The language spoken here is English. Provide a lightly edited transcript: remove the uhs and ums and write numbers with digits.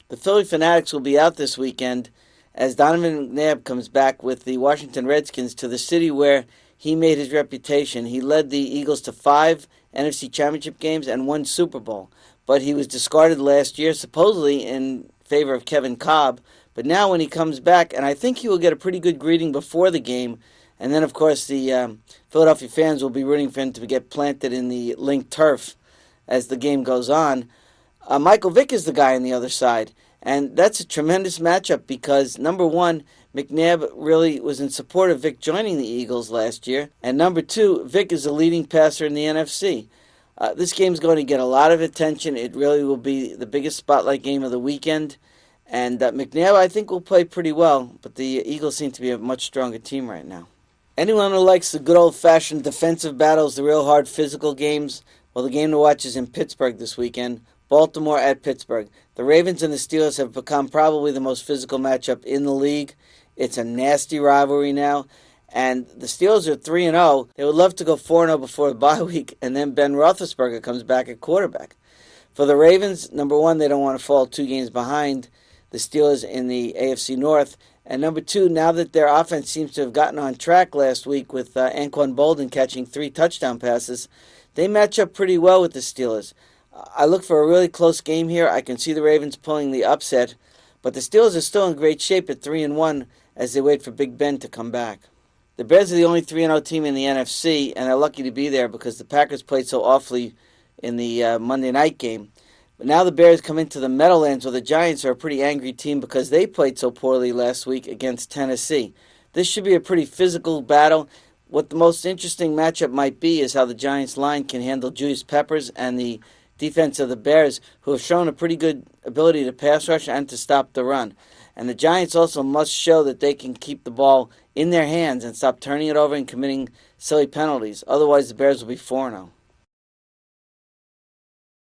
The Philly Fanatics will be out this weekend as Donovan McNabb comes back with the Washington Redskins to the city where he made his reputation. He led the Eagles to 5 NFC Championship games and 1 Super Bowl, but he was discarded last year, supposedly in favor of Kevin Kolb. But now when he comes back, and I think he will get a pretty good greeting before the game, and then, of course, the Philadelphia fans will be rooting for him to get planted in the linked turf as the game goes on. Michael Vick is the guy on the other side, and that's a tremendous matchup because, number one, McNabb really was in support of Vick joining the Eagles last year, and number two, Vick is the leading passer in the NFC. This game's going to get a lot of attention. It really will be the biggest spotlight game of the weekend, and McNabb, I think, will play pretty well, but the Eagles seem to be a much stronger team right now. Anyone who likes the good old-fashioned defensive battles, the real hard physical games, well, the game to watch is in Pittsburgh this weekend. Baltimore at Pittsburgh. The Ravens and the Steelers have become probably the most physical matchup in the league. It's a nasty rivalry now. And the Steelers are 3-0. They would love to go 4-0 before the bye week, and then Ben Roethlisberger comes back at quarterback. For the Ravens, number one, they don't want to fall 2 games behind the Steelers in the AFC North. And number two, now that their offense seems to have gotten on track last week with Anquan Boldin catching 3 touchdown passes, they match up pretty well with the Steelers. I look for a really close game here. I can see the Ravens pulling the upset, but the Steelers are still in great shape at 3-1 as they wait for Big Ben to come back. The Bears are the only 3-0 team in the NFC, and they're lucky to be there because the Packers played so awfully in the Monday night game. But now the Bears come into the Meadowlands where the Giants are a pretty angry team because they played so poorly last week against Tennessee. This should be a pretty physical battle. What the most interesting matchup might be is how the Giants line can handle Julius Peppers and the defense of the Bears, who have shown a pretty good ability to pass rush and to stop the run. And the Giants also must show that they can keep the ball in their hands and stop turning it over and committing silly penalties. Otherwise, the Bears will be 4-0.